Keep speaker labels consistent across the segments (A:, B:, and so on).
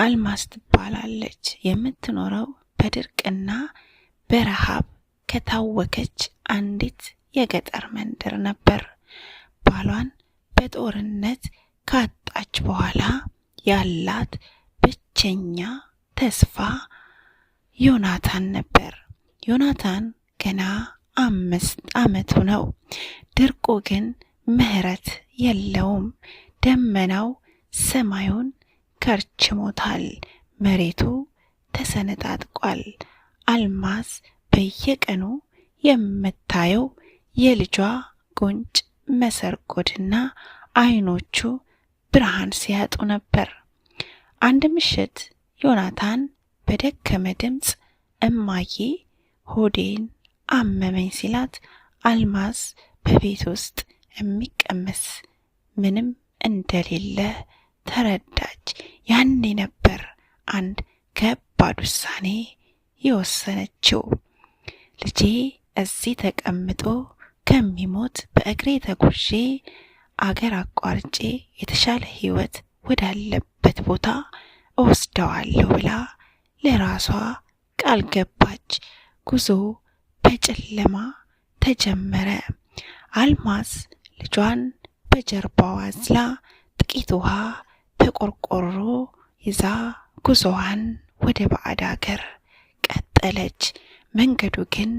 A: አልማዝ ትባላለች። የምትኖረው በድርቅና በረሃብ ከታወከች አንዲት የገጠር መንደር ነበር። ባሏን በጦርነት ካጣች በኋላ ያላት ብቸኛ ተስፋ ዮናታን ነበር። ዮናታን ገና 5 ዓመቱ ነው። ድርቁ ግን ምህረት የለውም። ደመናው ሰማዩን ከርችሞታል። መሬቱ ተሰነጣጥቋል። አልማዝ በየቀኑ የምታየው የልጇ ጉንጭ መሰርጎድና አይኖቹ ብርሃን ሲያጡ ነበር። አንድ ምሽት ዮናታን በደከመ ድምፅ እማዬ ሆዴን አመመኝ ሲላት አልማዝ በቤት ውስጥ የሚቀመስ ምንም እንደሌለ ተረዳች። ያኔ ነበር አንድ ከባድ ውሳኔ የወሰነችው። ልጄ እዚህ ተቀምጦ ከሚሞት በእግሬ ተጉዤ አገር አቋርጬ የተሻለ ሕይወት ወዳለበት ቦታ እወስደዋለሁ ብላ ለራሷ ቃል ገባች። ጉዞ በጨለማ ተጀመረ። አልማዝ ልጇን በጀርባዋ አዝላ ጥቂት ውሃ በቆርቆሮ ይዛ ጉዞዋን ወደ ባዕድ አገር ቀጠለች። መንገዱ ግን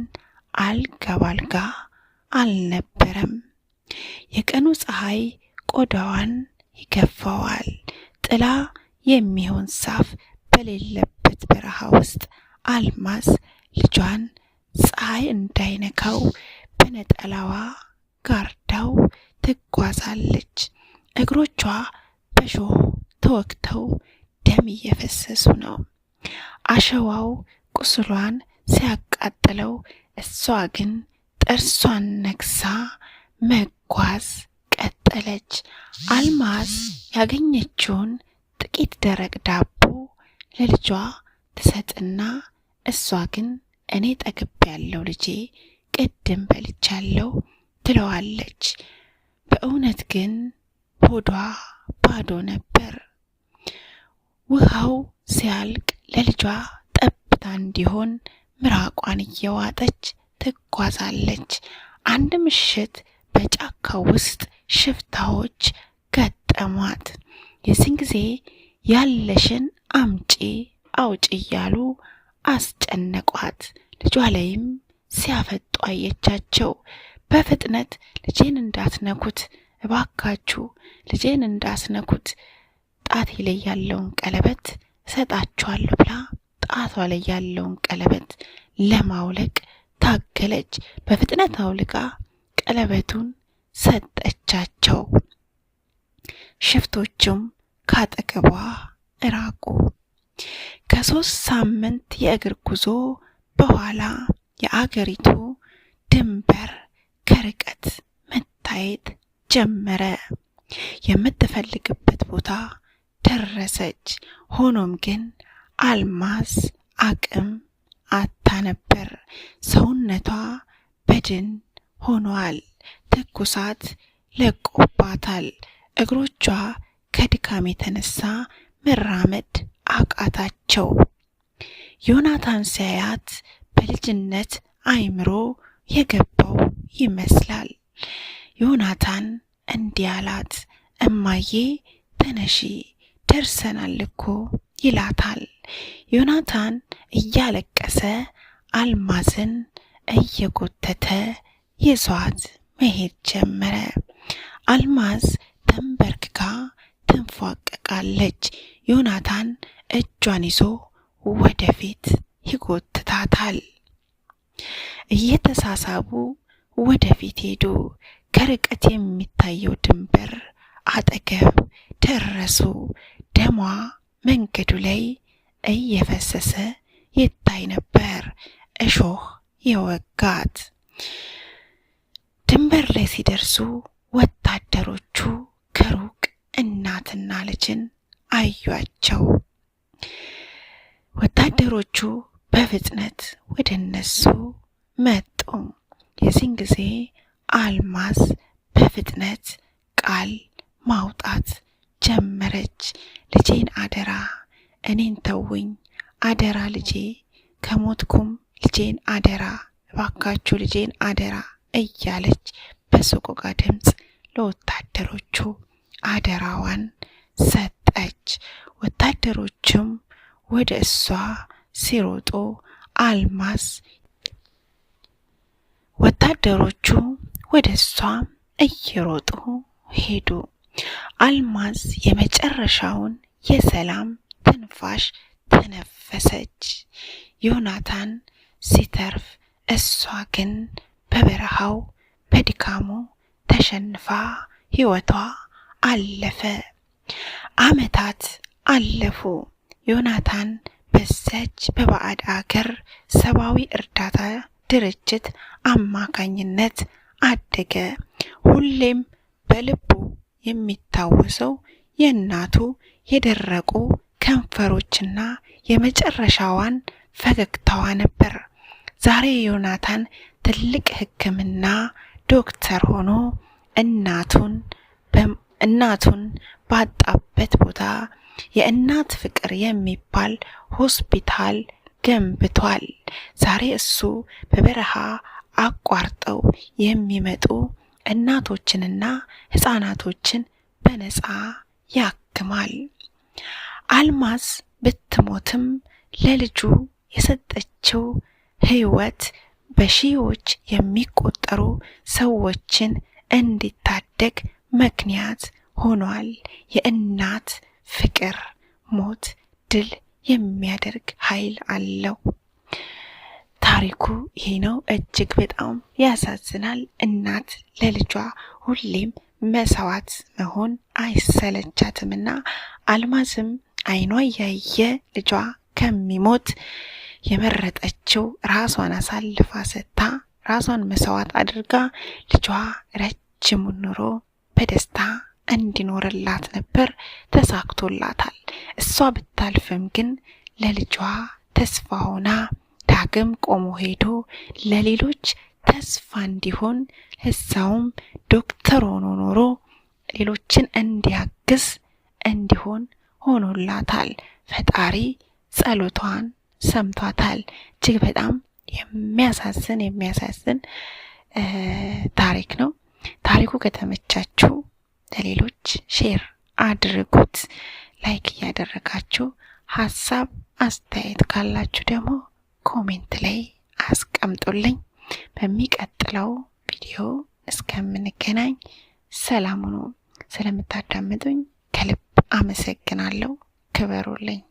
A: አልጋ ባልጋ አልነበረም። የቀኑ ፀሐይ ቆዳዋን ይገፋዋል። ጥላ የሚሆን ዛፍ በሌለበት በረሃ ውስጥ አልማዝ ልጇን ፀሐይ እንዳይነካው በነጠላዋ ጋርዳው ትጓዛለች። እግሮቿ በሾህ ተወግተው ደም እየፈሰሱ ነው። አሸዋው ቁስሏን ሲያቃጥለው፣ እሷ ግን ጥርሷን ነክሳ መጓዝ ቀጠለች። አልማዝ ያገኘችውን ጥቂት ደረቅ ዳቦ ለልጇ ትሰጥና እሷ ግን እኔ ጠግቤያለሁ ልጄ፣ ቅድም በልቻለሁ ትለዋለች። በእውነት ግን ሆዷ ባዶ ነበር። ውሃው ሲያልቅ ለልጇ ጠብታ እንዲሆን ምራቋን እየዋጠች ትጓዛለች። አንድ ምሽት በጫካው ውስጥ ሽፍታዎች ገጠሟት። የዚህን ጊዜ ያለሽን አምጪ አውጪ እያሉ አስጨነቋት። ልጇ ላይም ሲያፈጡ አየቻቸው። በፍጥነት ልጄን እንዳትነኩት እባካችሁ፣ ልጄን እንዳትነኩት፣ ጣቴ ላይ ያለውን ቀለበት እሰጣችኋለሁ ብላ ጣቷ ላይ ያለውን ቀለበት ለማውለቅ ታገለች። በፍጥነት አውልቃ ቀለበቱን ሰጠቻቸው። ሽፍቶቹም ካጠገቧ ራቁ። ከ3 ሳምንት የእግር ጉዞ በኋላ የአገሪቱ ድንበር ከርቀት መታየት ጀመረ። የምትፈልግበት ቦታ ደረሰች። ሆኖም ግን አልማዝ አቅም አታ ነበር። ሰውነቷ በድን ሆኗል። ትኩሳት ለቆባታል። እግሮቿ ከድካም የተነሳ መራመድ አቃታቸው። ዮናታን ሲያያት በልጅነት አይምሮ የገባው ይመስላል። ዮናታን እንዲህ አላት፣ እማዬ ተነሺ ደርሰናል እኮ ይላታል። ዮናታን እያለቀሰ አልማዝን እየጎተተ ይዟት መሄድ ጀመረ። አልማዝ ተንበርክካ ትንፏቀቃለች። ዮናታን እጇን ይዞ ወደፊት ይጎትታታል። እየተሳሳቡ ወደፊት ሄዱ። ከርቀት የሚታየው ድንበር አጠገብ ደረሱ። ደሟ መንገዱ ላይ እየፈሰሰ ይታይ ነበር፣ እሾህ የወጋት። ድንበር ላይ ሲደርሱ ወታደሮቹ ከሩቅ እናትና ልጅን አዩአቸው። ወታደሮቹ በፍጥነት ወደ እነሱ መጡ። የዚህን ጊዜ አልማዝ በፍጥነት ቃል ማውጣት ጀመረች። ልጄን አደራ እኔን ተውኝ አደራ ልጄ፣ ከሞትኩም ልጄን አደራ፣ እባካችሁ ልጄን አደራ እያለች በሰቆቃ ድምፅ ለወታደሮቹ አደራዋን ሰጠች። ወታደሮቹም ወደ እሷ ሲሮጡ አልማዝ እየሮጡ ሄዱ። አልማዝ የመጨረሻውን የሰላም ትንፋሽ ተነፈሰች። ዮናታን ሲተርፍ፣ እሷ ግን በበረሃው በድካሙ ተሸንፋ ሕይወቷ አለፈ። ዓመታት አለፉ። ዮናታን በዛች በባዕድ አገር ሰብአዊ እርዳታ ድርጅት አማካኝነት አደገ። ሁሌም በልቡ የሚታወሰው የእናቱ የደረቁ ከንፈሮችና የመጨረሻዋን ፈገግታዋ ነበር። ዛሬ ዮናታን ትልቅ ሕክምና ዶክተር ሆኖ እናቱን ባጣበት ቦታ የእናት ፍቅር የሚባል ሆስፒታል ገንብቷል። ዛሬ እሱ በበረሃ አቋርጠው የሚመጡ እናቶችንና ሕፃናቶችን በነፃ ያክማል። አልማዝ ብትሞትም ለልጁ የሰጠችው ሕይወት በሺዎች የሚቆጠሩ ሰዎችን እንዲታደግ ምክንያት ሆኗል። የእናት ፍቅር ሞት ድል የሚያደርግ ኃይል አለው። ታሪኩ ይሄ ነው። እጅግ በጣም ያሳዝናል። እናት ለልጇ ሁሌም መስዋዕት መሆን አይሰለቻትምና አልማዝም አይኗ ያየ ልጇ ከሚሞት የመረጠችው ራሷን አሳልፋ ሰጥታ ራሷን መስዋዕት አድርጋ ልጇ ረጅሙን ኑሮ በደስታ እንዲኖርላት ነበር። ተሳክቶላታል። እሷ ብታልፍም ግን ለልጇ ተስፋ ሆና ዳግም ቆሞ ሄዶ ለሌሎች ተስፋ እንዲሆን እዛውም ዶክተር ሆኖ ኖሮ ሌሎችን እንዲያግዝ እንዲሆን ሆኖላታል። ፈጣሪ ጸሎቷን ሰምቷታል። እጅግ በጣም የሚያሳዝን ታሪክ ነው። ታሪኩ ከተመቻችሁ ለሌሎች ሼር አድርጉት። ላይክ እያደረጋችሁ ሀሳብ አስተያየት ካላችሁ ደግሞ ኮሜንት ላይ አስቀምጡልኝ። በሚቀጥለው ቪዲዮ እስከምንገናኝ ሰላም ሁኑ። ስለምታዳምጡኝ ከልብ አመሰግናለሁ። ክበሩልኝ።